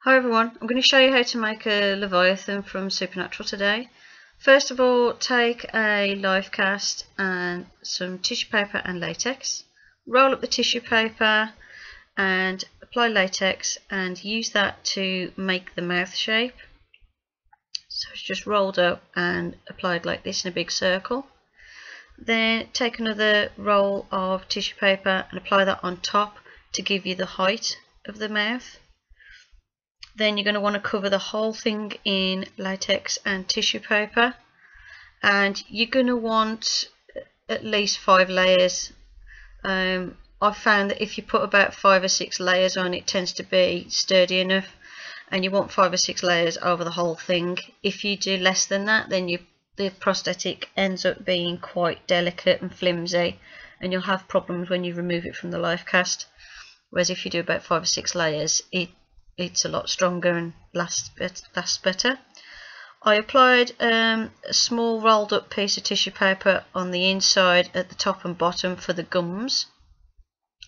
Hi everyone, I'm going to show you how to make a Leviathan from Supernatural today. First of all, take a life cast and some tissue paper and latex. Roll up the tissue paper and apply latex and use that to make the mouth shape. So it's just rolled up and applied like this in a big circle. Then take another roll of tissue paper and apply that on top to give you the height of the mouth. Then you're going to want to cover the whole thing in latex and tissue paper, and you're going to want at least 5 layers. I've found that if you put about 5 or 6 layers on, it tends to be sturdy enough, and you want 5 or 6 layers over the whole thing. If you do less than that, then the prosthetic ends up being quite delicate and flimsy, and you'll have problems when you remove it from the life cast. Whereas if you do about 5 or 6 layers, it's a lot stronger and lasts better. I applied a small rolled up piece of tissue paper on the inside at the top and bottom for the gums,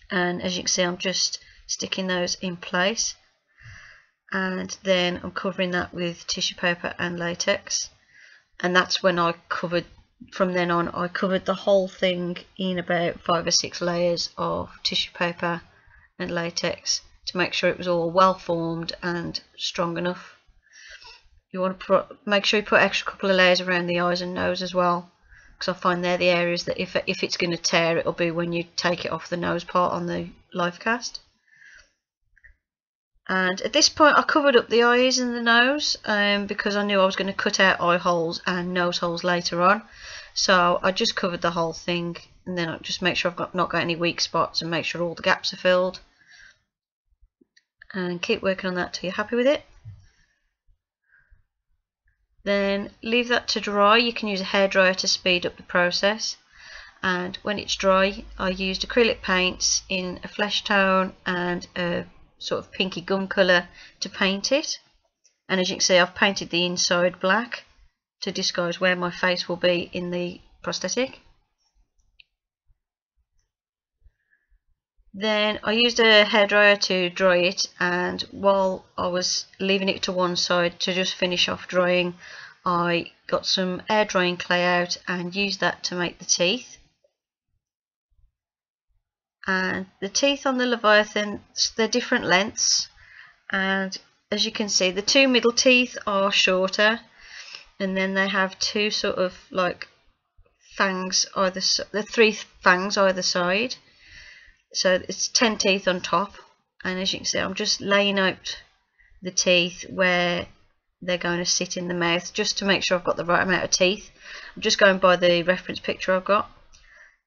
and as you can see I'm just sticking those in place, and then I'm covering that with tissue paper and latex, and that's when from then on I covered the whole thing in about 5 or 6 layers of tissue paper and latex to make sure it was all well formed and strong enough. You want to make sure you put extra couple of layers around the eyes and nose as well, because I find they're the areas that if it's going to tear, it'll be when you take it off the nose part on the life cast. And at this point I covered up the eyes and the nose because I knew I was going to cut out eye holes and nose holes later on, so I just covered the whole thing, and then I just make sure I've not got any weak spots and make sure all the gaps are filled. And keep working on that till you're happy with it. Then leave that to dry. You can use a hairdryer to speed up the process, and when it's dry I used acrylic paints in a flesh tone and a sort of pinky gum colour to paint it, and as you can see I've painted the inside black to disguise where my face will be in the prosthetic. Then I used a hairdryer to dry it, and while I was leaving it to one side to just finish off drying, I got some air drying clay out and used that to make the teeth. And the teeth on the Leviathan, they're different lengths, and as you can see the 2 middle teeth are shorter, and then they have 2 sort of like fangs either, the 3 fangs either side. So it's 10 teeth on top, and as you can see I'm just laying out the teeth where they're going to sit in the mouth just to make sure I've got the right amount of teeth. I'm just going by the reference picture I've got.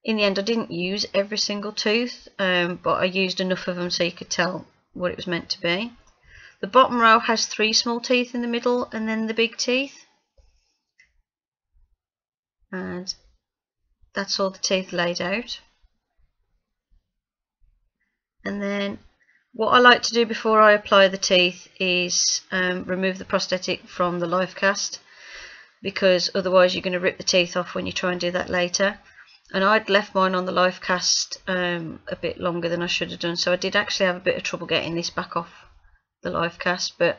In the end I didn't use every single tooth, but I used enough of them so you could tell what it was meant to be. The bottom row has 3 small teeth in the middle and then the big teeth, and that's all the teeth laid out. And then what I like to do before I apply the teeth is remove the prosthetic from the life cast, because otherwise you're going to rip the teeth off when you try and do that later. And I'd left mine on the life cast a bit longer than I should have done, so I did actually have a bit of trouble getting this back off the life cast, but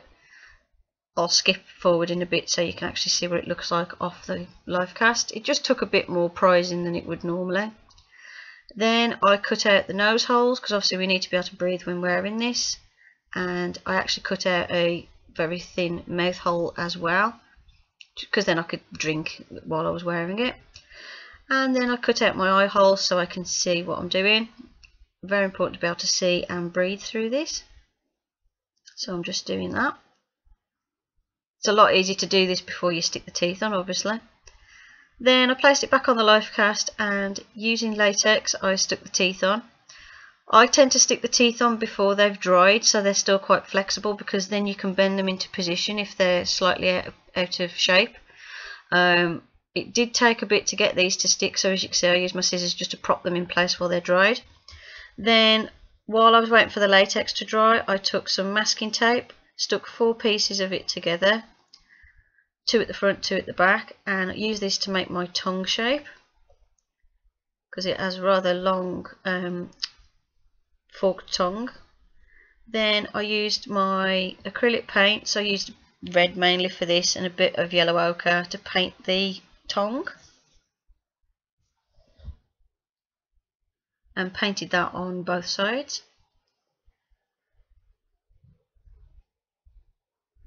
I'll skip forward in a bit so you can actually see what it looks like off the life cast. It just took a bit more prizing than it would normally. Then I cut out the nose holes, because obviously we need to be able to breathe when wearing this, and I actually cut out a very thin mouth hole as well, because then I could drink while I was wearing it. And then I cut out my eye hole so I can see what I'm doing. Very important to be able to see and breathe through this, so I'm just doing that. It's a lot easier to do this before you stick the teeth on, obviously. Then I placed it back on the life cast, and using latex I stuck the teeth on. I tend to stick the teeth on before they've dried so they're still quite flexible, because then you can bend them into position if they're slightly out of shape. It did take a bit to get these to stick, so as you can see I used my scissors just to prop them in place while they're dried. Then while I was waiting for the latex to dry, I took some masking tape, stuck 4 pieces of it together, 2 at the front, 2 at the back, and I use this to make my tongue shape, because it has rather long forked tongue. Then I used my acrylic paint, so I used red mainly for this and a bit of yellow ochre to paint the tongue, and painted that on both sides,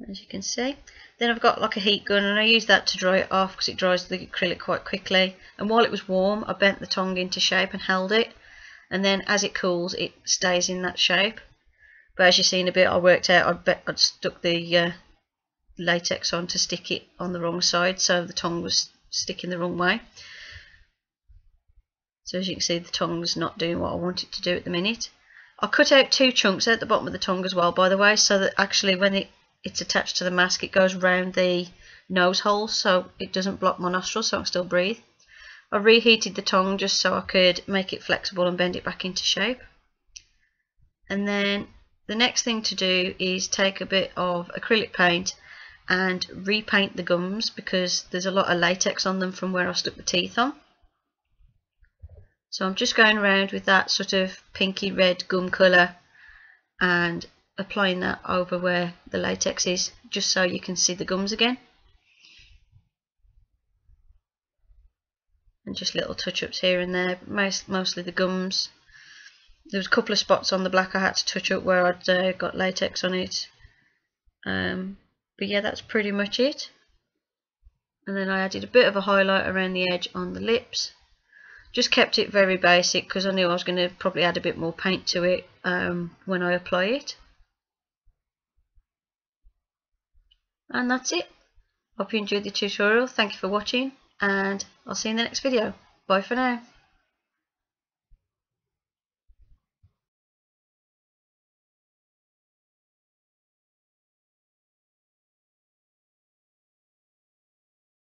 as you can see. Then I've got like a heat gun, and I use that to dry it off because it dries the acrylic quite quickly. And while it was warm, I bent the tongue into shape and held it, and then as it cools it stays in that shape. But as you see in a bit, I worked out I'd stuck the latex on to stick it on the wrong side, so the tongue was sticking the wrong way. So as you can see, the tongue's not doing what I want it to do at the minute. I cut out 2 chunks at the bottom of the tongue as well, by the way, so that actually when it's attached to the mask, it goes round the nose hole, so it doesn't block my nostrils, so I can still breathe. I reheated the tongue just so I could make it flexible and bend it back into shape. And then the next thing to do is take a bit of acrylic paint and repaint the gums, because there's a lot of latex on them from where I stuck the teeth on. So I'm just going around with that sort of pinky red gum colour and applying that over where the latex is, just so you can see the gums again. And just little touch-ups here and there, mostly the gums. There was a couple of spots on the black I had to touch up where I'd got latex on it. But yeah, that's pretty much it. And then I added a bit of a highlight around the edge on the lips. Just kept it very basic because I knew I was going to probably add a bit more paint to it when I apply it. And that's it. Hope you enjoyed the tutorial. Thank you for watching, and I'll see you in the next video. Bye for now.